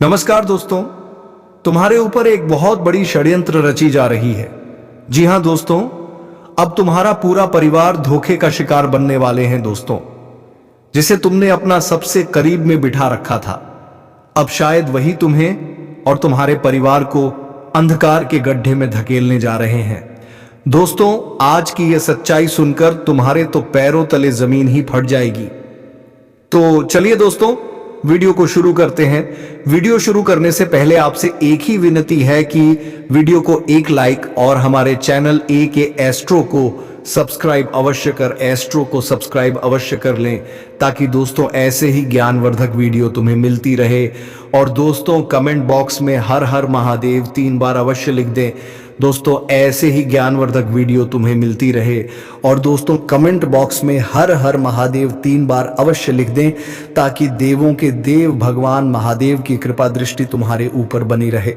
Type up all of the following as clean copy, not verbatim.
नमस्कार दोस्तों, तुम्हारे ऊपर एक बहुत बड़ी षड्यंत्र रची जा रही है। जी हां दोस्तों, अब तुम्हारा पूरा परिवार धोखे का शिकार बनने वाले हैं दोस्तों। जिसे तुमने अपना सबसे करीब में बिठा रखा था, अब शायद वही तुम्हें और तुम्हारे परिवार को अंधकार के गड्ढे में धकेलने जा रहे हैं। दोस्तों, आज की यह सच्चाई सुनकर तुम्हारे तो पैरों तले जमीन ही फट जाएगी। तो चलिए दोस्तों, वीडियो को शुरू करते हैं। वीडियो शुरू करने से पहले आपसे एक ही विनती है कि वीडियो को एक लाइक और हमारे चैनल ए के एस्ट्रो को सब्सक्राइब अवश्य कर लें, ताकि दोस्तों ऐसे ही ज्ञानवर्धक वीडियो तुम्हें मिलती रहे। और दोस्तों, कमेंट बॉक्स में हर हर महादेव 3 बार अवश्य लिख दें दोस्तों, ऐसे ही ज्ञानवर्धक वीडियो तुम्हें मिलती रहे। और दोस्तों, कमेंट बॉक्स में हर हर महादेव 3 बार अवश्य लिख दें, ताकि देवों के देव भगवान महादेव की कृपा दृष्टि तुम्हारे ऊपर बनी रहे।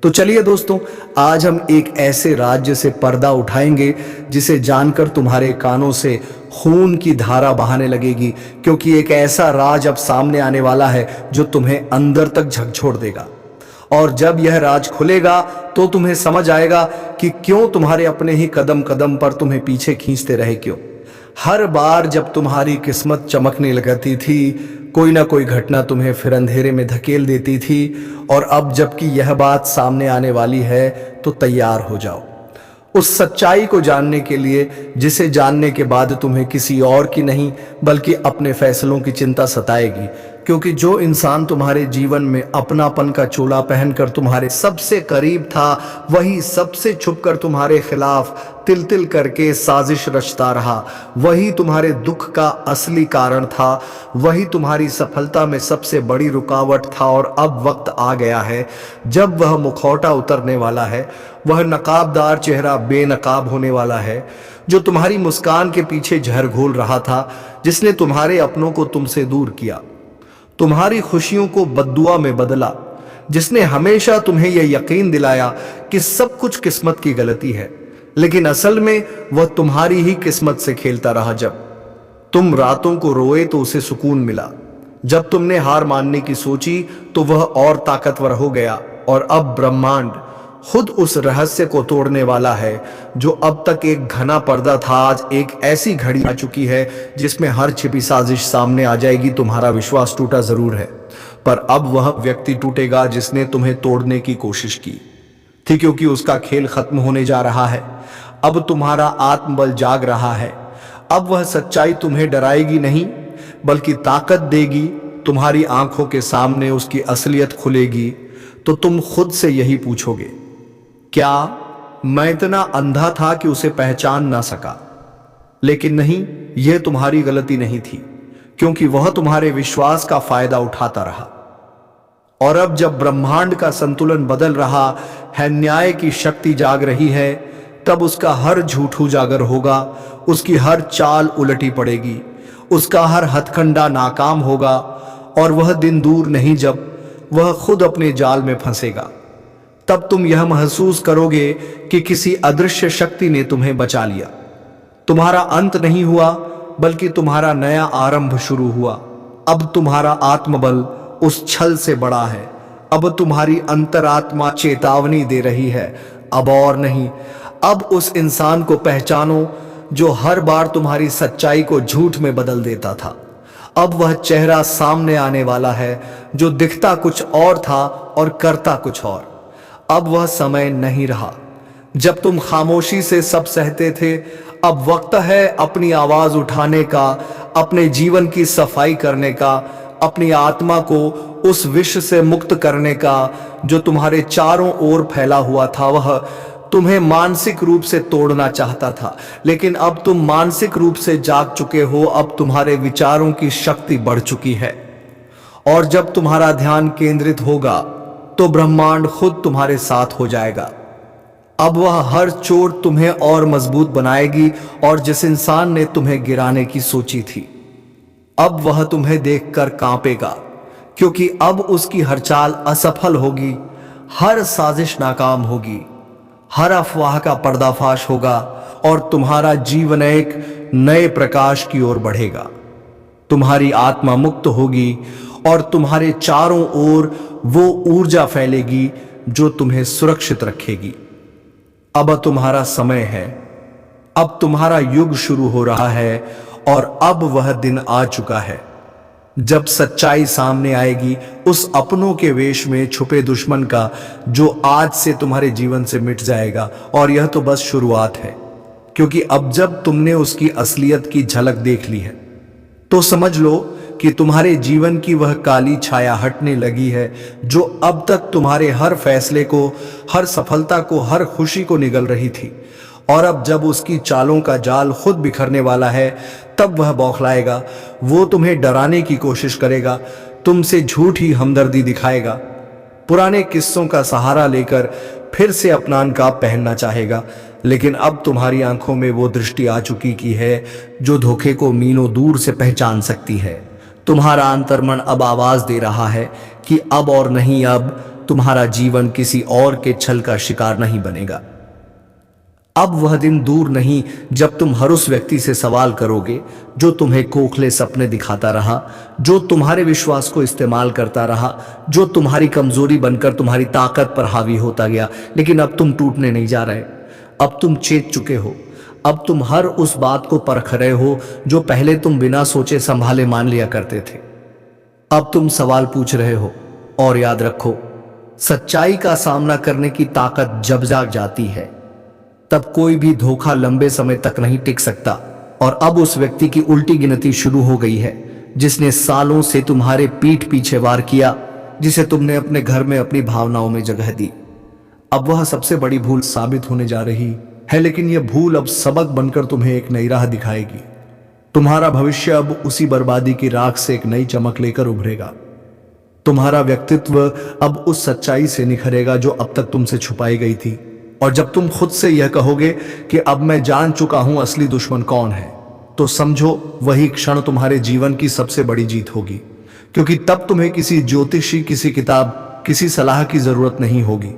तो चलिए दोस्तों, आज हम एक ऐसे राज्य से पर्दा उठाएंगे जिसे जानकर तुम्हारे कानों से खून की धारा बहाने लगेगी, क्योंकि एक ऐसा राज अब सामने आने वाला है जो तुम्हें अंदर तक झकझोर देगा। और जब यह राज खुलेगा तो तुम्हें समझ आएगा कि क्यों तुम्हारे अपने ही कदम कदम पर तुम्हें पीछे खींचते रहे। क्यों हर बार जब तुम्हारी किस्मत चमकने लगती थी, कोई ना कोई घटना तुम्हें फिर अंधेरे में धकेल देती थी। और अब जबकि यह बात सामने आने वाली है, तो तैयार हो जाओ उस सच्चाई को जानने के लिए, जिसे जानने के बाद तुम्हें किसी और की नहीं बल्कि अपने फैसलों की चिंता सताएगी। क्योंकि जो इंसान तुम्हारे जीवन में अपनापन का चोला पहनकर तुम्हारे सबसे करीब था, वही सबसे छुपकर तुम्हारे खिलाफ तिल तिल करके साजिश रचता रहा। वही तुम्हारे दुख का असली कारण था, वही तुम्हारी सफलता में सबसे बड़ी रुकावट था। और अब वक्त आ गया है जब वह मुखौटा उतरने वाला है, वह नकाबदार चेहरा बेनकाब होने वाला है, जो तुम्हारी मुस्कान के पीछे जहर घोल रहा था, जिसने तुम्हारे अपनों को तुमसे दूर किया, तुम्हारी खुशियों को बद्दुआ में बदला, जिसने हमेशा तुम्हें यह यकीन दिलाया कि सब कुछ किस्मत की गलती है, लेकिन असल में वह तुम्हारी ही किस्मत से खेलता रहा। जब तुम रातों को रोए तो उसे सुकून मिला, जब तुमने हार मानने की सोची तो वह और ताकतवर हो गया। और अब ब्रह्मांड खुद उस रहस्य को तोड़ने वाला है जो अब तक एक घना पर्दा था। आज एक ऐसी घड़ी आ चुकी है जिसमें हर छिपी साजिश सामने आ जाएगी। तुम्हारा विश्वास टूटा जरूर है, पर अब वह व्यक्ति टूटेगा जिसने तुम्हें तोड़ने की कोशिश की थी, क्योंकि उसका खेल खत्म होने जा रहा है। अब तुम्हारा आत्मबल जाग रहा है। अब वह सच्चाई तुम्हें डराएगी नहीं बल्कि ताकत देगी। तुम्हारी आंखों के सामने उसकी असलियत खुलेगी तो तुम खुद से यही पूछोगे, क्या मैं इतना अंधा था कि उसे पहचान ना सका? लेकिन नहीं, यह तुम्हारी गलती नहीं थी, क्योंकि वह तुम्हारे विश्वास का फायदा उठाता रहा। और अब जब ब्रह्मांड का संतुलन बदल रहा है, न्याय की शक्ति जाग रही है, तब उसका हर झूठ उजागर होगा, उसकी हर चाल उलटी पड़ेगी, उसका हर हथकंडा नाकाम होगा। और वह दिन दूर नहीं जब वह खुद अपने जाल में फंसेगा। तब तुम यह महसूस करोगे कि किसी अदृश्य शक्ति ने तुम्हें बचा लिया। तुम्हारा अंत नहीं हुआ बल्कि तुम्हारा नया आरंभ शुरू हुआ। अब तुम्हारा आत्मबल उस छल से बड़ा है। अब तुम्हारी अंतरात्मा चेतावनी दे रही है, अब और नहीं। अब उस इंसान को पहचानो जो हर बार तुम्हारी सच्चाई को झूठ में बदल देता था। अब वह चेहरा सामने आने वाला है जो दिखता कुछ और था और करता कुछ और। अब वह समय नहीं रहा जब तुम खामोशी से सब सहते थे। अब वक्त है अपनी आवाज उठाने का, अपने जीवन की सफाई करने का, अपनी आत्मा को उस विष से मुक्त करने का जो तुम्हारे चारों ओर फैला हुआ था। वह तुम्हें मानसिक रूप से तोड़ना चाहता था, लेकिन अब तुम मानसिक रूप से जाग चुके हो। अब तुम्हारे विचारों की शक्ति बढ़ चुकी है, और जब तुम्हारा ध्यान केंद्रित होगा तो ब्रह्मांड खुद तुम्हारे साथ हो जाएगा। अब वह हर चोट तुम्हें और मजबूत बनाएगी, और जिस इंसान ने तुम्हें गिराने की सोची थी, अब वह तुम्हें देखकर कांपेगा, क्योंकि अब उसकी हर चाल असफल होगी, हर साजिश नाकाम होगी, हर अफवाह का पर्दाफाश होगा, और तुम्हारा जीवन एक नए प्रकाश की ओर बढ़ेगा। तुम्हारी आत्मा मुक्त होगी और तुम्हारे चारों ओर वो ऊर्जा फैलेगी जो तुम्हें सुरक्षित रखेगी। अब तुम्हारा समय है, अब तुम्हारा युग शुरू हो रहा है और अब वह दिन आ चुका है जब सच्चाई सामने आएगी उस अपनों के वेश में छुपे दुश्मन का, जो आज से तुम्हारे जीवन से मिट जाएगा। और यह तो बस शुरुआत है, क्योंकि अब जब तुमने उसकी असलियत की झलक देख ली है तो समझ लो कि तुम्हारे जीवन की वह काली छाया हटने लगी है, जो अब तक तुम्हारे हर फैसले को, हर सफलता को, हर खुशी को निगल रही थी। और अब जब उसकी चालों का जाल खुद बिखरने वाला है, तब वह बौखलाएगा, वो तुम्हें डराने की कोशिश करेगा, तुमसे झूठी हमदर्दी दिखाएगा, पुराने किस्सों का सहारा लेकर फिर से अपना नकाब पहनना चाहेगा। लेकिन अब तुम्हारी आंखों में वो दृष्टि आ चुकी की है जो धोखे को मीलों दूर से पहचान सकती है। तुम्हारा अंतर्मन अब आवाज दे रहा है कि अब और नहीं, अब तुम्हारा जीवन किसी और के छल का शिकार नहीं बनेगा। अब वह दिन दूर नहीं जब तुम हर उस व्यक्ति से सवाल करोगे जो तुम्हें खोखले सपने दिखाता रहा, जो तुम्हारे विश्वास को इस्तेमाल करता रहा, जो तुम्हारी कमजोरी बनकर तुम्हारी ताकत पर हावी होता गया। लेकिन अब तुम टूटने नहीं जा रहे, अब तुम चेत चुके हो। अब तुम हर उस बात को परख रहे हो जो पहले तुम बिना सोचे संभाले मान लिया करते थे। अब तुम सवाल पूछ रहे हो। और याद रखो, सच्चाई का सामना करने की ताकत जब जाग जाती है, तब कोई भी धोखा लंबे समय तक नहीं टिक सकता। और अब उस व्यक्ति की उल्टी गिनती शुरू हो गई है जिसने सालों से तुम्हारे पीठ पीछे वार किया, जिसे तुमने अपने घर में अपनी भावनाओं में जगह दी। अब वह सबसे बड़ी भूल साबित होने जा रही है, लेकिन यह भूल अब सबक बनकर तुम्हें एक नई राह दिखाएगी। तुम्हारा भविष्य अब उसी बर्बादी की राख से एक नई चमक लेकर उभरेगा। तुम्हारा व्यक्तित्व अब उस सच्चाई से निखरेगा जो अब तक तुमसे छुपाई गई थी। और जब तुम खुद से यह कहोगे कि अब मैं जान चुका हूं असली दुश्मन कौन है, तो समझो वही क्षण तुम्हारे जीवन की सबसे बड़ी जीत होगी। क्योंकि तब तुम्हें किसी ज्योतिषी, किसी किताब, किसी सलाह की जरूरत नहीं होगी।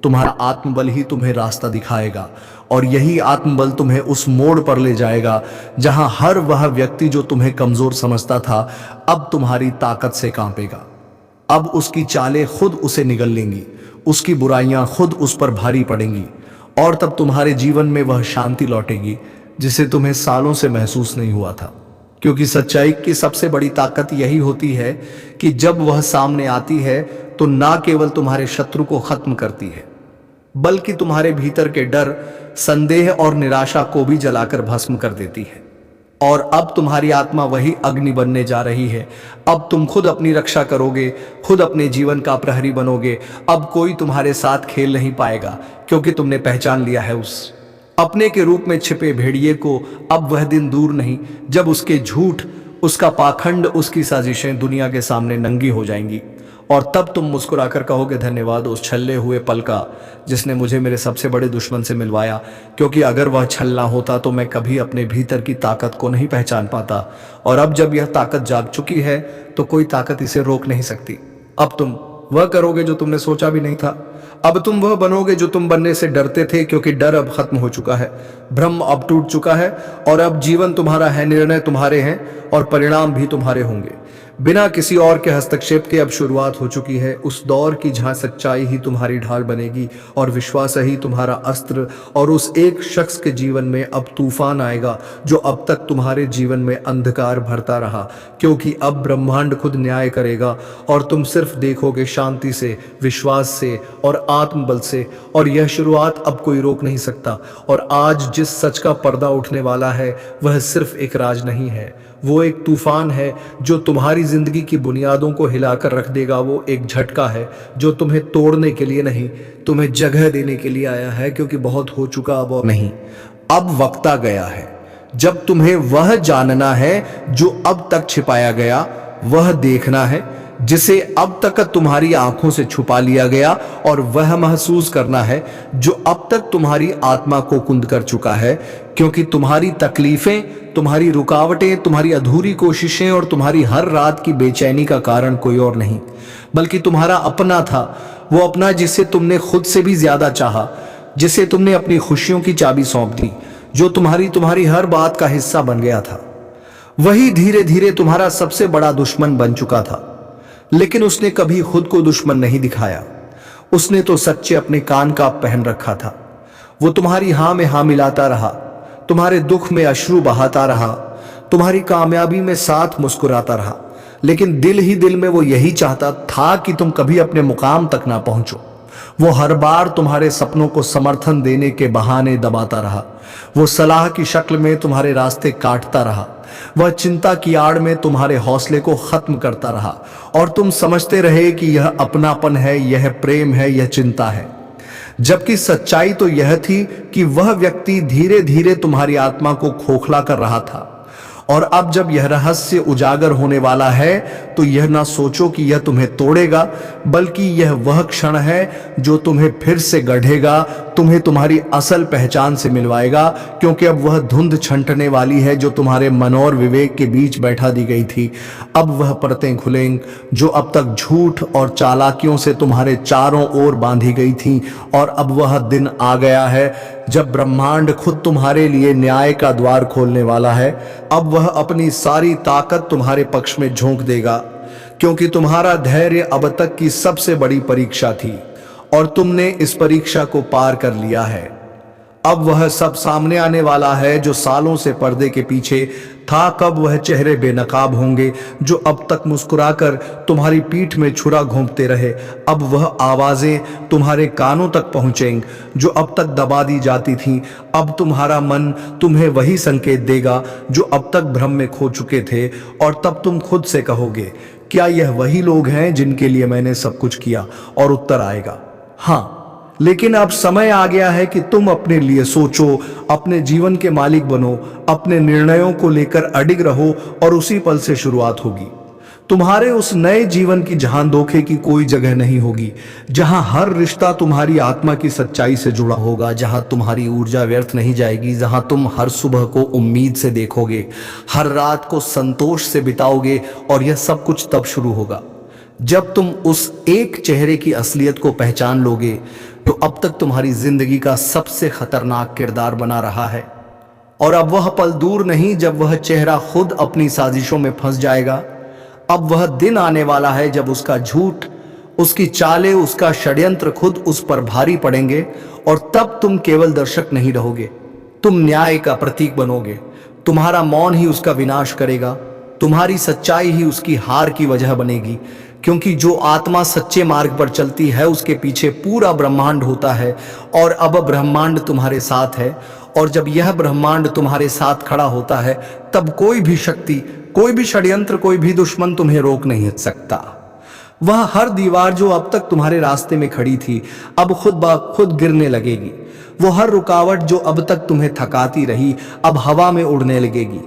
तुम्हारा आत्मबल ही तुम्हें रास्ता दिखाएगा। और यही आत्मबल तुम्हें उस मोड़ पर ले जाएगा जहां हर वह व्यक्ति जो तुम्हें कमजोर समझता था, अब तुम्हारी ताकत से कांपेगा। अब उसकी चालें खुद उसे निगल लेंगी, उसकी बुराइयां खुद उस पर भारी पड़ेंगी। और तब तुम्हारे जीवन में वह शांति लौटेगी जिसे तुम्हें सालों से महसूस नहीं हुआ था। क्योंकि सच्चाई की सबसे बड़ी ताकत यही होती है कि जब वह सामने आती है तो ना केवल तुम्हारे शत्रु को खत्म करती है, बल्कि तुम्हारे भीतर के डर, संदेह और निराशा को भी जलाकर भस्म कर देती है। और अब तुम्हारी आत्मा वही अग्नि बनने जा रही है। अब तुम खुद अपनी रक्षा करोगे, खुद अपने जीवन का प्रहरी बनोगे। अब कोई तुम्हारे साथ खेल नहीं पाएगा, क्योंकि तुमने पहचान लिया है उस अपने के रूप में छिपे भेड़िए को। अब वह दिन दूर नहीं जब उसके झूठ, उसका पाखंड, उसकी साजिशें दुनिया के सामने नंगी हो जाएंगी। और तब तुम मुस्कुराकर कहोगे, धन्यवाद उस छल्ले हुए पल का जिसने मुझे मेरे सबसे बड़े दुश्मन से मिलवाया। क्योंकि अगर वह छल ना होता तो मैं कभी अपने भीतर की ताकत को नहीं पहचान पाता। और अब जब यह ताकत जाग चुकी है तो कोई ताकत इसे रोक नहीं सकती। अब तुम वह करोगे जो तुमने सोचा भी नहीं था। अब तुम वह बनोगे जो तुम बनने से डरते थे, क्योंकि डर अब खत्म हो चुका है, भ्रम अब टूट चुका है। और अब जीवन तुम्हारा है, निर्णय तुम्हारे हैं और परिणाम भी तुम्हारे होंगे। बिना किसी और के हस्तक्षेप के अब शुरुआत हो चुकी है उस दौर की जहां सच्चाई ही तुम्हारी ढाल बनेगी और विश्वास ही तुम्हारा अस्त्र। और उस एक शख्स के जीवन में अब तूफान आएगा जो अब तक तुम्हारे जीवन में अंधकार भरता रहा, क्योंकि अब ब्रह्मांड खुद न्याय करेगा और तुम सिर्फ देखोगे शांति से, विश्वास से और आत्मबल से। और यह शुरुआत अब कोई रोक नहीं सकता। और आज जिस सच का पर्दा उठने वाला है वह सिर्फ एक राज नहीं है, वो एक तूफान है जो तुम्हारी जिंदगी की बुनियादों को हिलाकर रख देगा। वो एक झटका है जो तुम्हें तोड़ने के लिए नहीं, तुम्हें जगह देने के लिए आया है, क्योंकि बहुत हो चुका अब और नहीं। अब वक्त आ गया है जब तुम्हें वह जानना है जो अब तक छिपाया गया, वह देखना है जिसे अब तक तुम्हारी आंखों से छुपा लिया गया, और वह महसूस करना है जो अब तक तुम्हारी आत्मा को कुंद कर चुका है। क्योंकि तुम्हारी तकलीफें, तुम्हारी रुकावटें, तुम्हारी अधूरी कोशिशें और तुम्हारी हर रात की बेचैनी का कारण कोई और नहीं बल्कि तुम्हारा अपना था। वो अपना जिसे तुमने खुद से भी ज्यादा चाहा, जिसे तुमने अपनी खुशियों की चाबी सौंप दी, जो तुम्हारी हर बात का हिस्सा बन गया था। वही धीरे धीरे तुम्हारा सबसे बड़ा दुश्मन बन चुका था। लेकिन उसने कभी खुद को दुश्मन नहीं दिखाया। उसने तो सच्चे अपने कान का पहन रखा था। वो तुम्हारी हां में हां मिलाता रहा, तुम्हारे दुख में अश्रु बहाता रहा, तुम्हारी कामयाबी में साथ मुस्कुराता रहा, लेकिन दिल ही दिल में वो यही चाहता था कि तुम कभी अपने मुकाम तक ना पहुंचो। वो हर बार तुम्हारे सपनों को समर्थन देने के बहाने दबाता रहा। वो सलाह की शक्ल में तुम्हारे रास्ते काटता रहा। वह चिंता की आड़ में तुम्हारे हौसले को खत्म करता रहा और तुम समझते रहे कि यह अपनापन है, यह प्रेम है, यह चिंता है। जबकि सच्चाई तो यह थी कि वह व्यक्ति धीरे धीरे तुम्हारी आत्मा को खोखला कर रहा था। और अब जब यह रहस्य उजागर होने वाला है तो यह ना सोचो कि यह तुम्हें तोड़ेगा, बल्कि यह वह क्षण है जो तुम्हें फिर से गढ़ेगा, तुम्हें तुम्हारी असल पहचान से मिलवाएगा। क्योंकि अब वह धुंध छंटने वाली है जो तुम्हारे मन और विवेक के बीच बैठा दी गई थी। अब वह परतें खुलेंगी जो अब तक झूठ और चालाकियों से तुम्हारे चारों ओर बांधी गई थी। और अब वह दिन आ गया है जब ब्रह्मांड खुद तुम्हारे लिए न्याय का द्वार खोलने वाला है। अब वह अपनी सारी ताकत तुम्हारे पक्ष में झोंक देगा, क्योंकि तुम्हारा धैर्य अब तक की सबसे बड़ी परीक्षा थी और तुमने इस परीक्षा को पार कर लिया है। अब वह सब सामने आने वाला है जो सालों से पर्दे के पीछे था। कब वह चेहरे बेनकाब होंगे जो अब तक मुस्कुराकर तुम्हारी पीठ में छुरा घोंपते रहे। अब वह आवाजें तुम्हारे कानों तक पहुंचेंगी जो अब तक दबा दी जाती थीं। अब तुम्हारा मन तुम्हें वही संकेत देगा जो अब तक भ्रम में खो चुके थे। और तब तुम खुद से कहोगे, क्या यह वही लोग हैं जिनके लिए मैंने सब कुछ किया? और उत्तर आएगा, हाँ। लेकिन अब समय आ गया है कि तुम अपने लिए सोचो, अपने जीवन के मालिक बनो, अपने निर्णयों को लेकर अडिग रहो और उसी पल से शुरुआत होगी तुम्हारे उस नए जीवन की जहां धोखे की कोई जगह नहीं होगी, जहां हर रिश्ता तुम्हारी आत्मा की सच्चाई से जुड़ा होगा, जहां तुम्हारी ऊर्जा व्यर्थ नहीं जाएगी, जहां तुम हर सुबह को उम्मीद से देखोगे, हर रात को संतोष से बिताओगे। और यह सब कुछ तब शुरू होगा जब तुम उस एक चेहरे की असलियत को पहचान लोगे तो अब तक तुम्हारी जिंदगी का सबसे खतरनाक किरदार बना रहा है। और अब वह पल दूर नहीं जब वह चेहरा खुद अपनी साजिशों में फंस जाएगा। अब वह दिन आने वाला है जब उसका झूठ, उसकी चालें, उसका षड्यंत्र खुद उस पर भारी पड़ेंगे। और तब तुम केवल दर्शक नहीं रहोगे, तुम न्याय का प्रतीक बनोगे। तुम्हारा मौन ही उसका विनाश करेगा, तुम्हारी सच्चाई ही उसकी हार की वजह बनेगी। क्योंकि जो आत्मा सच्चे मार्ग पर चलती है उसके पीछे पूरा ब्रह्मांड होता है। और अब ब्रह्मांड तुम्हारे साथ है। और जब यह ब्रह्मांड तुम्हारे साथ खड़ा होता है तब कोई भी शक्ति, कोई भी षड्यंत्र, कोई भी दुश्मन तुम्हें रोक नहीं सकता। वह हर दीवार जो अब तक तुम्हारे रास्ते में खड़ी थी अब खुद ब खुद गिरने लगेगी। वो हर रुकावट जो अब तक तुम्हें थकाती रही अब हवा में उड़ने लगेगी।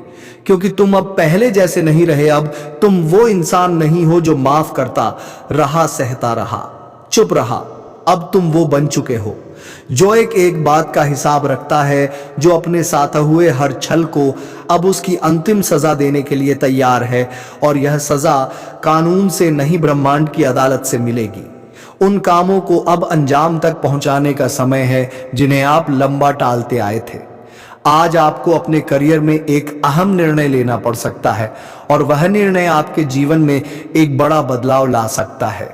क्योंकि तुम अब पहले जैसे नहीं रहे। अब तुम वो इंसान नहीं हो जो माफ करता रहा, सहता रहा, चुप रहा। अब तुम वो बन चुके हो जो एक बात का हिसाब रखता है, जो अपने साथ हुए हर छल को अब उसकी अंतिम सजा देने के लिए तैयार है। और यह सजा कानून से नहीं, ब्रह्मांड की अदालत से मिलेगी। उन कामों को अब अंजाम तक पहुंचाने का समय है जिन्हें आप लंबा टालते आए थे। आज आपको अपने करियर में एक अहम निर्णय लेना पड़ सकता है और वह निर्णय आपके जीवन में एक बड़ा बदलाव ला सकता है।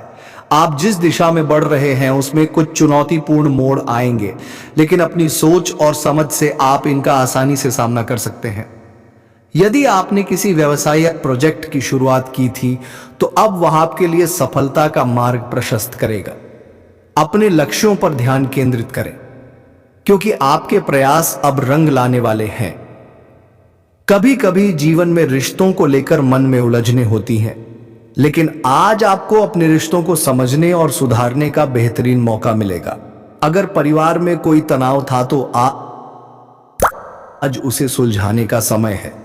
आप जिस दिशा में बढ़ रहे हैं उसमें कुछ चुनौतीपूर्ण मोड़ आएंगे, लेकिन अपनी सोच और समझ से आप इनका आसानी से सामना कर सकते हैं। यदि आपने किसी व्यवसायिक प्रोजेक्ट की शुरुआत की थी तो अब वह आपके लिए सफलता का मार्ग प्रशस्त करेगा। अपने लक्ष्यों पर ध्यान केंद्रित करें, क्योंकि आपके प्रयास अब रंग लाने वाले हैं। कभी कभी जीवन में रिश्तों को लेकर मन में उलझने होती हैं, लेकिन आज आपको अपने रिश्तों को समझने और सुधारने का बेहतरीन मौका मिलेगा। अगर परिवार में कोई तनाव था तो आज उसे सुलझाने का समय है।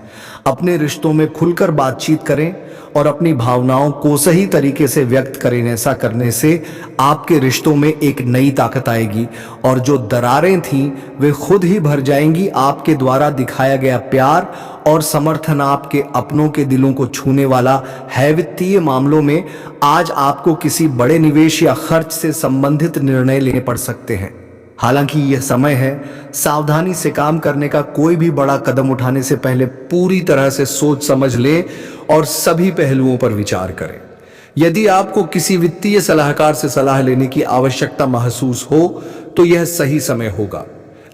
अपने रिश्तों में खुलकर बातचीत करें और अपनी भावनाओं को सही तरीके से व्यक्त करें। ऐसा करने से आपके रिश्तों में एक नई ताकत आएगी और जो दरारें थीं वे खुद ही भर जाएंगी। आपके द्वारा दिखाया गया प्यार और समर्थन आपके अपनों के दिलों को छूने वाला है। वित्तीय मामलों में आज आपको किसी बड़े निवेश या खर्च से संबंधित निर्णय लेने पड़ सकते हैं। हालांकि यह समय है सावधानी से काम करने का। कोई भी बड़ा कदम उठाने से पहले पूरी तरह से सोच समझ ले और सभी पहलुओं पर विचार करें। यदि आपको किसी वित्तीय सलाहकार से सलाह लेने की आवश्यकता महसूस हो तो यह सही समय होगा,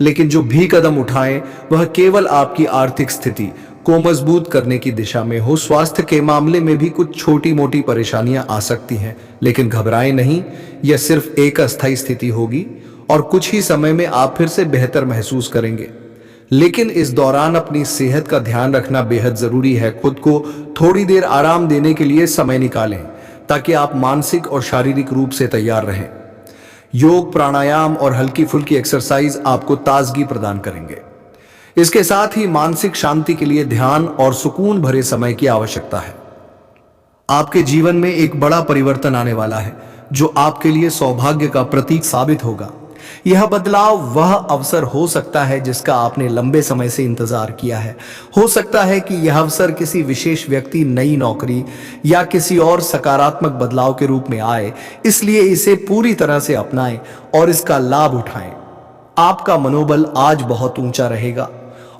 लेकिन जो भी कदम उठाएं वह केवल आपकी आर्थिक स्थिति को मजबूत करने की दिशा में हो। स्वास्थ्य के मामले में भी कुछ छोटी मोटी परेशानियां आ सकती हैं, लेकिन घबराएं नहीं, यह सिर्फ एक अस्थायी स्थिति होगी और कुछ ही समय में आप फिर से बेहतर महसूस करेंगे। लेकिन इस दौरान अपनी सेहत का ध्यान रखना बेहद जरूरी है। खुद को थोड़ी देर आराम देने के लिए समय निकालें ताकि आप मानसिक और शारीरिक रूप से तैयार रहें। योग, प्राणायाम और हल्की फुल्की एक्सरसाइज आपको ताजगी प्रदान करेंगे। इसके साथ ही मानसिक शांति के लिए ध्यान और सुकून भरे समय की आवश्यकता है। आपके जीवन में एक बड़ा परिवर्तन आने वाला है जो आपके लिए सौभाग्य का प्रतीक साबित होगा। यह बदलाव वह अवसर हो सकता है जिसका आपने लंबे समय से इंतजार किया है। हो सकता है कि यह अवसर किसी विशेष व्यक्ति, नई नौकरी या किसी और सकारात्मक बदलाव के रूप में आए, इसलिए इसे पूरी तरह से अपनाएं और इसका लाभ उठाएं। आपका मनोबल आज बहुत ऊंचा रहेगा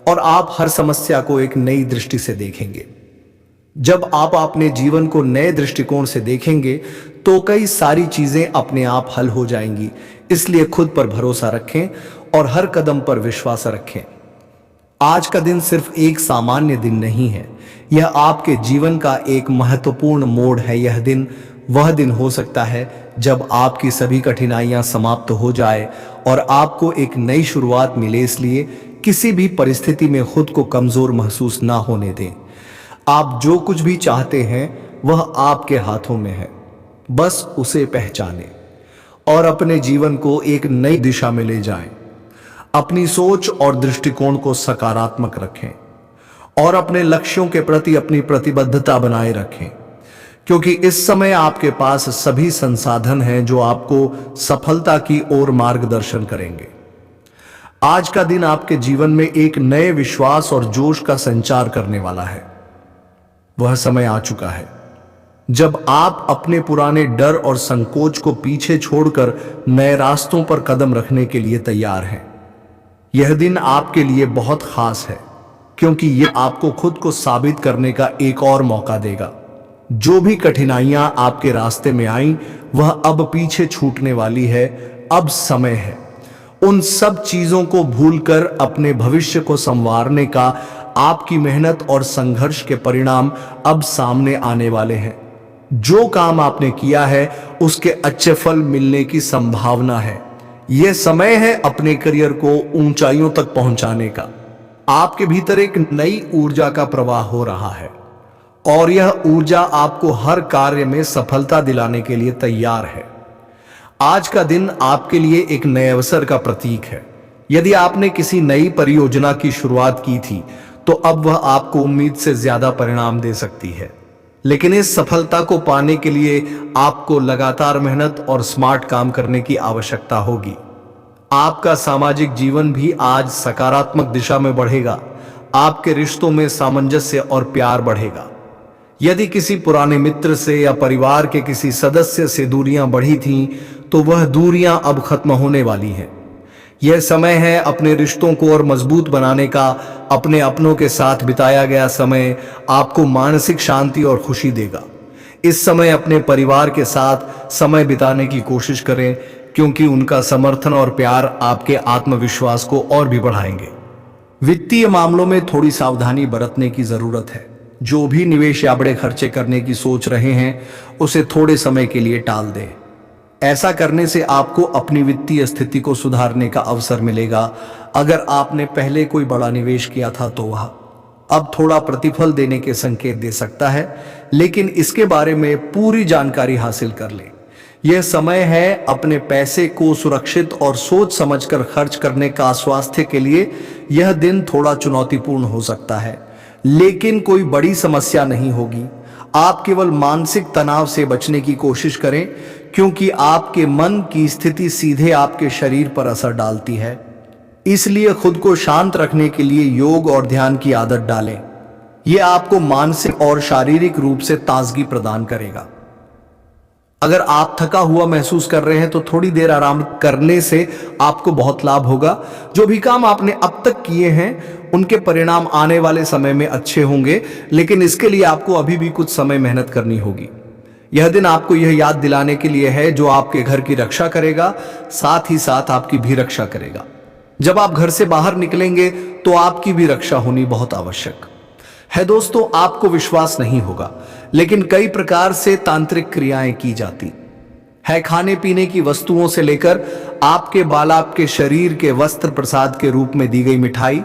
और आप हर समस्या को एक नई दृष्टि से देखेंगे। जब आप अपने जीवन को नए दृष्टिकोण से देखेंगे तो कई सारी चीजें अपने आप हल हो जाएंगी। इसलिए खुद पर भरोसा रखें और हर कदम पर विश्वास रखें। आज का दिन सिर्फ एक सामान्य दिन नहीं है, यह आपके जीवन का एक महत्वपूर्ण मोड़ है। यह दिन वह दिन हो सकता है जब आपकी सभी कठिनाइयां समाप्त हो जाए और आपको एक नई शुरुआत मिले। इसलिए किसी भी परिस्थिति में खुद को कमजोर महसूस ना होने दें। आप जो कुछ भी चाहते हैं वह आपके हाथों में है, बस उसे पहचानें और अपने जीवन को एक नई दिशा में ले जाएं। अपनी सोच और दृष्टिकोण को सकारात्मक रखें और अपने लक्ष्यों के प्रति अपनी प्रतिबद्धता बनाए रखें, क्योंकि इस समय आपके पास सभी संसाधन हैं जो आपको सफलता की ओर मार्गदर्शन करेंगे। आज का दिन आपके जीवन में एक नए विश्वास और जोश का संचार करने वाला है। वह समय आ चुका है जब आप अपने पुराने डर और संकोच को पीछे छोड़कर नए रास्तों पर कदम रखने के लिए तैयार हैं। यह दिन आपके लिए बहुत खास है क्योंकि यह आपको खुद को साबित करने का एक और मौका देगा। जो भी कठिनाइयां आपके रास्ते में आई वह अब पीछे छूटने वाली है। अब समय है उन सब चीजों को भूलकर अपने भविष्य को संवारने का। आपकी मेहनत और संघर्ष के परिणाम अब सामने आने वाले हैं। जो काम आपने किया है उसके अच्छे फल मिलने की संभावना है। यह समय है अपने करियर को ऊंचाइयों तक पहुंचाने का। आपके भीतर एक नई ऊर्जा का प्रवाह हो रहा है और यह ऊर्जा आपको हर कार्य में सफलता दिलाने के लिए तैयार है। आज का दिन आपके लिए एक नए अवसर का प्रतीक है। यदि आपने किसी नई परियोजना की शुरुआत की थी तो अब वह आपको उम्मीद से ज्यादा परिणाम दे सकती है, लेकिन इस सफलता को पाने के लिए आपको लगातार मेहनत और स्मार्ट काम करने की आवश्यकता होगी। आपका सामाजिक जीवन भी आज सकारात्मक दिशा में बढ़ेगा। आपके रिश्तों में सामंजस्य और प्यार बढ़ेगा। यदि किसी पुराने मित्र से या परिवार के किसी सदस्य से दूरियां बढ़ी थीं, तो वह दूरियां अब खत्म होने वाली हैं। यह समय है अपने रिश्तों को और मजबूत बनाने का। अपने अपनों के साथ बिताया गया समय आपको मानसिक शांति और खुशी देगा। इस समय अपने परिवार के साथ समय बिताने की कोशिश करें, क्योंकि उनका समर्थन और प्यार आपके आत्मविश्वास को और भी बढ़ाएंगे। वित्तीय मामलों में थोड़ी सावधानी बरतने की जरूरत है। जो भी निवेश या बड़े खर्चे करने की सोच रहे हैं उसे थोड़े समय के लिए टाल दें। ऐसा करने से आपको अपनी वित्तीय स्थिति को सुधारने का अवसर मिलेगा। अगर आपने पहले कोई बड़ा निवेश किया था तो वह अब थोड़ा प्रतिफल देने के संकेत दे सकता है, लेकिन इसके बारे में पूरी जानकारी हासिल कर लें। यह समय है अपने पैसे को सुरक्षित और सोच समझकर खर्च करने का। स्वास्थ्य के लिए यह दिन थोड़ा चुनौतीपूर्ण हो सकता है, लेकिन कोई बड़ी समस्या नहीं होगी। आप केवल मानसिक तनाव से बचने की कोशिश करें, क्योंकि आपके मन की स्थिति सीधे आपके शरीर पर असर डालती है। इसलिए खुद को शांत रखने के लिए योग और ध्यान की आदत डालें। यह आपको मानसिक और शारीरिक रूप से ताजगी प्रदान करेगा। अगर आप थका हुआ महसूस कर रहे हैं तो थोड़ी देर आराम करने से आपको बहुत लाभ होगा। जो भी काम आपने अब तक किए हैं उनके परिणाम आने वाले समय में अच्छे होंगे, लेकिन इसके लिए आपको अभी भी कुछ समय मेहनत करनी होगी। यह दिन आपको यह याद दिलाने के लिए है, जो आपके घर की रक्षा करेगा, साथ ही साथ आपकी भी रक्षा करेगा। जब आप घर से बाहर निकलेंगे तो आपकी भी रक्षा होनी बहुत आवश्यक है। दोस्तों, आपको विश्वास नहीं होगा, लेकिन कई प्रकार से तांत्रिक क्रियाएं की जाती है। खाने पीने की वस्तुओं से लेकर आपके बाल, आपके शरीर के वस्त्र प्रसाद के रूप में दी गई मिठाई,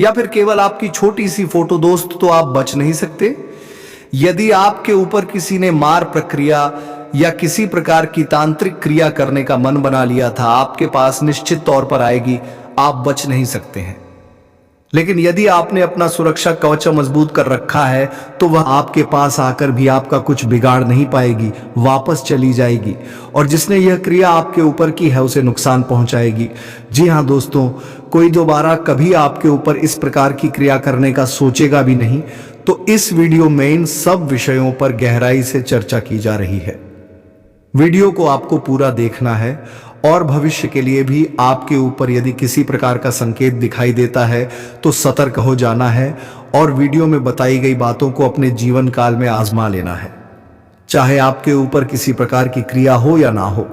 या फिर केवल आपकी छोटी सी फोटो, दोस्त, तो आप बच नहीं सकते। यदि आपके ऊपर किसी ने मार प्रक्रिया या किसी प्रकार की तांत्रिक क्रिया करने का मन बना लिया था, आपके पास निश्चित तौर पर आएगी, आप बच नहीं सकते हैं। लेकिन यदि आपने अपना सुरक्षा कवच मजबूत कर रखा है, तो वह आपके पास आकर भी आपका कुछ बिगाड़ नहीं पाएगी, वापस चली जाएगी, और जिसने यह क्रिया आपके ऊपर की है उसे नुकसान पहुंचाएगी। जी हां दोस्तों, कोई दोबारा कभी आपके ऊपर इस प्रकार की क्रिया करने का सोचेगा भी नहीं। तो इस वीडियो में इन सब विषयों पर गहराई से चर्चा की जा रही है। वीडियो को आपको पूरा देखना है, और भविष्य के लिए भी आपके ऊपर यदि किसी प्रकार का संकेत दिखाई देता है तो सतर्क हो जाना है, और वीडियो में बताई गई बातों को अपने जीवन काल में आजमा लेना है। चाहे आपके ऊपर किसी प्रकार की क्रिया हो या ना हो,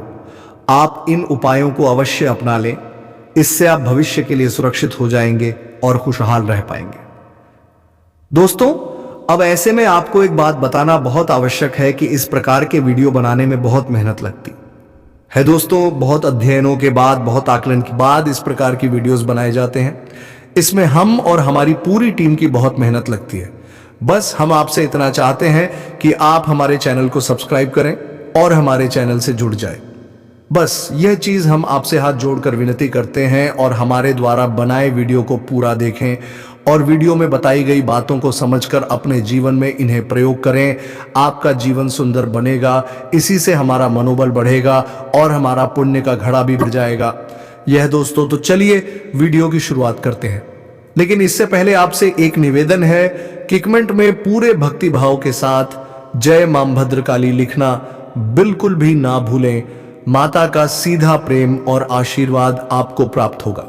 आप इन उपायों को अवश्य अपना लें। इससे आप भविष्य के लिए सुरक्षित हो जाएंगे और खुशहाल रह पाएंगे। दोस्तों, अब ऐसे में आपको एक बात बताना बहुत आवश्यक है कि इस प्रकार के वीडियो बनाने में बहुत मेहनत लगती है। दोस्तों, बहुत अध्ययनों के बाद, बहुत आकलन के बाद इस प्रकार की वीडियोस बनाए जाते हैं। इसमें हम और हमारी पूरी टीम की बहुत मेहनत लगती है। बस हम आपसे इतना चाहते हैं कि आप हमारे चैनल को सब्सक्राइब करें और हमारे चैनल से जुड़ जाए। बस यह चीज हम आपसे हाथ जोड़कर विनती करते हैं, और हमारे द्वारा बनाए वीडियो को पूरा देखें और वीडियो में बताई गई बातों को समझकर अपने जीवन में इन्हें प्रयोग करें। आपका जीवन सुंदर बनेगा, इसी से हमारा मनोबल बढ़ेगा और हमारा पुण्य का घड़ा भी भर जाएगा। यह दोस्तों, तो चलिए वीडियो की शुरुआत करते हैं। लेकिन इससे पहले आपसे एक निवेदन है कि कमेंट में पूरे भक्ति भाव के साथ जय मां भद्रकाली लिखना बिल्कुल भी ना भूलें। माता का सीधा प्रेम और आशीर्वाद आपको प्राप्त होगा।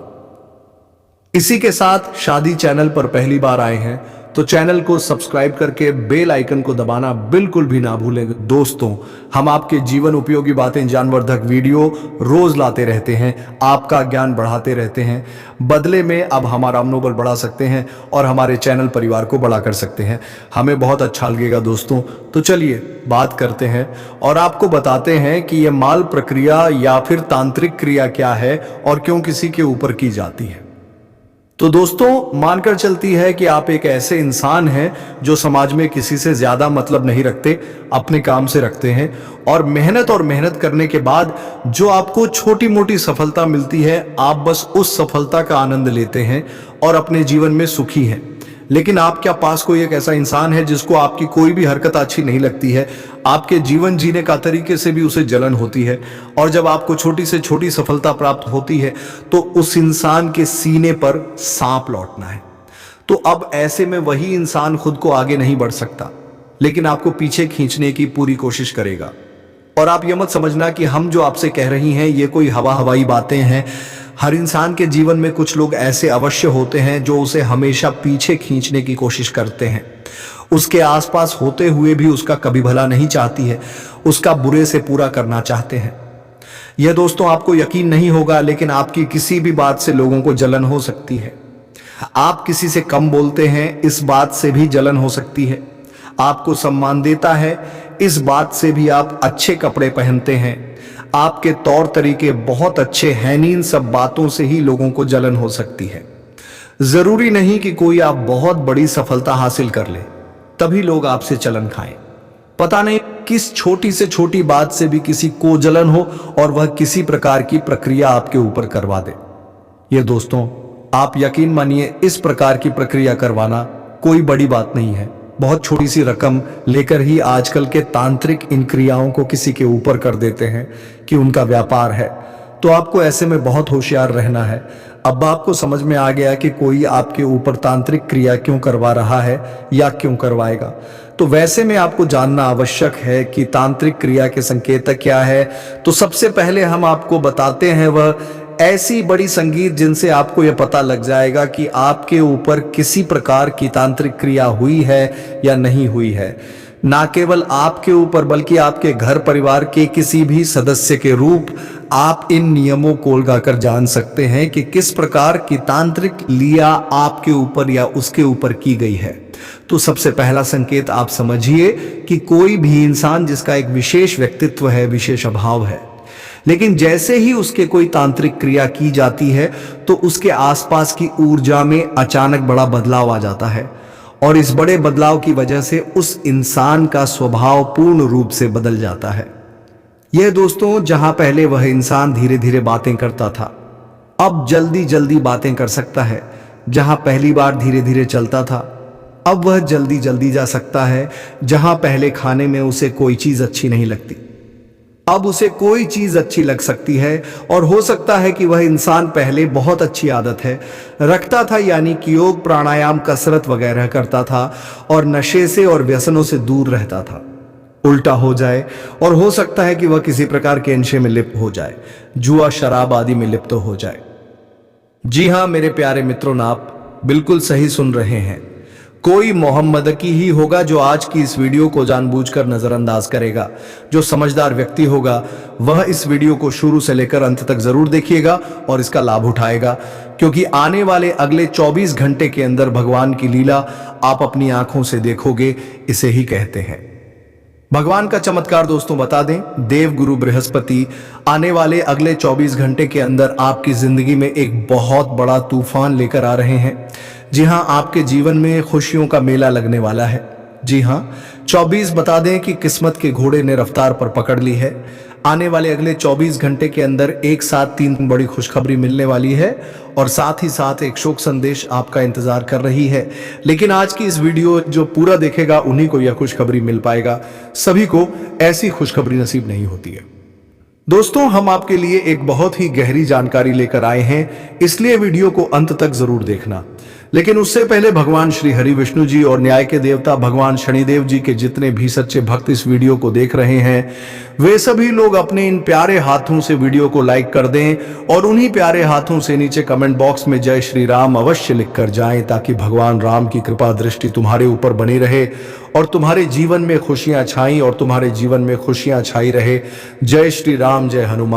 इसी के साथ शादी चैनल पर पहली बार आए हैं तो चैनल को सब्सक्राइब करके बेल आइकन को दबाना बिल्कुल भी ना भूलें। दोस्तों, हम आपके जीवन उपयोगी बातें, ज्ञानवर्धक वीडियो रोज लाते रहते हैं, आपका ज्ञान बढ़ाते रहते हैं। बदले में अब हमारा मनोबल बढ़ा सकते हैं और हमारे चैनल परिवार को बड़ा कर सकते हैं। हमें बहुत अच्छा लगेगा दोस्तों। तो चलिए बात करते हैं और आपको बताते हैं कि यह माल प्रक्रिया या फिर तांत्रिक क्रिया क्या है और क्यों किसी के ऊपर की जाती है। तो दोस्तों, मानकर चलती है कि आप एक ऐसे इंसान हैं जो समाज में किसी से ज्यादा मतलब नहीं रखते, अपने काम से रखते हैं, और मेहनत करने के बाद जो आपको छोटी मोटी सफलता मिलती है, आप बस उस सफलता का आनंद लेते हैं और अपने जीवन में सुखी हैं। लेकिन आपके पास कोई एक ऐसा इंसान है जिसको आपकी कोई भी हरकत अच्छी नहीं लगती है, आपके जीवन जीने का तरीके से भी उसे जलन होती है, और जब आपको छोटी से छोटी सफलता प्राप्त होती है तो उस इंसान के सीने पर सांप लौटना है। तो अब ऐसे में वही इंसान खुद को आगे नहीं बढ़ सकता, लेकिन आपको पीछे खींचने की पूरी कोशिश करेगा। और आप ये मत समझना कि हम जो आपसे कह रही हैं ये कोई हवाई बातें हैं। हर इंसान के जीवन में कुछ लोग ऐसे अवश्य होते हैं जो उसे हमेशा पीछे खींचने की कोशिश करते हैं, उसके आसपास होते हुए भी उसका कभी भला नहीं चाहती है, उसका बुरे से पूरा करना चाहते हैं। यह दोस्तों आपको यकीन नहीं होगा, लेकिन आपकी किसी भी बात से लोगों को जलन हो सकती है। आप किसी से कम बोलते हैं, इस बात से भी जलन हो सकती है। आपको सम्मान देता है, इस बात से भी आप अच्छे कपड़े पहनते हैं, आपके तौर तरीके बहुत अच्छे हैं, इन सब बातों से ही लोगों को जलन हो सकती है। जरूरी नहीं कि कोई आप बहुत बड़ी सफलता हासिल कर ले तभी लोग आपसे जलन खाएं। पता नहीं किस छोटी से छोटी बात से भी किसी को जलन हो और वह किसी प्रकार की प्रक्रिया आपके ऊपर करवा दे। ये दोस्तों, आप यकीन मानिए, इस प्रकार की प्रक्रिया करवाना कोई बड़ी बात नहीं है। बहुत छोटी सी रकम लेकर ही आजकल के तांत्रिक इन क्रियाओं को किसी के ऊपर कर देते हैं कि उनका व्यापार है। तो आपको ऐसे में बहुत होशियार रहना है। अब आपको समझ में आ गया कि कोई आपके ऊपर तांत्रिक क्रिया क्यों करवा रहा है या क्यों करवाएगा। तो वैसे में आपको जानना आवश्यक है कि तांत्रिक क्रिया के संकेतक क्या है। तो सबसे पहले हम आपको बताते हैं वह ऐसी बड़ी संगीत जिनसे आपको यह पता लग जाएगा कि आपके ऊपर किसी प्रकार की तांत्रिक क्रिया हुई है या नहीं हुई है। ना केवल आपके ऊपर बल्कि आपके घर परिवार के किसी भी सदस्य के रूप आप इन नियमों को लगाकर जान सकते हैं कि किस प्रकार की तांत्रिक लिया आपके ऊपर या उसके ऊपर की गई है। तो सबसे पहला संकेत आप समझिए कि कोई भी इंसान जिसका एक विशेष व्यक्तित्व है, विशेष अभाव है, लेकिन जैसे ही उसके कोई तांत्रिक क्रिया की जाती है तो उसके आसपास की ऊर्जा में अचानक बड़ा बदलाव आ जाता है और इस बड़े बदलाव की वजह से उस इंसान का स्वभाव पूर्ण रूप से बदल जाता है। यह दोस्तों, जहां पहले वह इंसान धीरे धीरे बातें करता था, अब जल्दी जल्दी बातें कर सकता है। जहां पहली बार धीरे धीरे चलता था, अब वह जल्दी जल्दी जा सकता है। जहां पहले खाने में उसे कोई चीज अच्छी नहीं लगती, अब उसे कोई चीज अच्छी लग सकती है। और हो सकता है कि वह इंसान पहले बहुत अच्छी आदत है रखता था, यानी कि योग, प्राणायाम, कसरत वगैरह करता था और नशे से और व्यसनों से दूर रहता था, उल्टा हो जाए। और हो सकता है कि वह किसी प्रकार के नशे में लिप्त हो जाए, जुआ, शराब आदि में लिप्त हो जाए। जी हां मेरे प्यारे मित्रों, आप बिल्कुल सही सुन रहे हैं। कोई मोहम्मद की ही होगा जो आज की इस वीडियो को जानबूझकर नजरअंदाज करेगा। जो समझदार व्यक्ति होगा वह इस वीडियो को शुरू से लेकर अंत तक जरूर देखिएगा और इसका लाभ उठाएगा, क्योंकि आने वाले अगले 24 घंटे के अंदर भगवान की लीला आप अपनी आंखों से देखोगे। इसे ही कहते हैं भगवान का चमत्कार। दोस्तों बता दें, देव गुरु बृहस्पति आने वाले अगले 24 घंटे के अंदर आपकी जिंदगी में एक बहुत बड़ा तूफान लेकर आ रहे हैं। जी हां, आपके जीवन में खुशियों का मेला लगने वाला है। जी हां, 24 बता दें कि किस्मत के घोड़े ने रफ्तार पर पकड़ ली है। आने वाले अगले 24 घंटे के अंदर एक साथ 3 बड़ी खुशखबरी मिलने वाली है और साथ ही साथ एक शोक संदेश आपका इंतजार कर रही है। लेकिन आज की इस वीडियो जो पूरा देखेगा उन्हीं को यह खुशखबरी मिल पाएगा, सभी को ऐसी खुशखबरी नसीब नहीं होती है। दोस्तों, हम आपके लिए एक बहुत ही गहरी जानकारी लेकर आए हैं, इसलिए वीडियो को अंत तक जरूर देखना। लेकिन उससे पहले भगवान श्री हरि विष्णु जी और न्याय के देवता भगवान शनिदेव जी के जितने भी सच्चे भक्त इस वीडियो को देख रहे हैं, वे सभी लोग अपने इन प्यारे हाथों से वीडियो को लाइक कर दें और उन्हीं प्यारे हाथों से नीचे कमेंट बॉक्स में जय श्री राम अवश्य लिख कर जाएं, ताकि भगवान राम की कृपा दृष्टि तुम्हारे ऊपर बनी रहे और तुम्हारे जीवन में खुशियां छाई और तुम्हारे जीवन में खुशियां छाई रहे। जय श्री राम, जय हनुमान।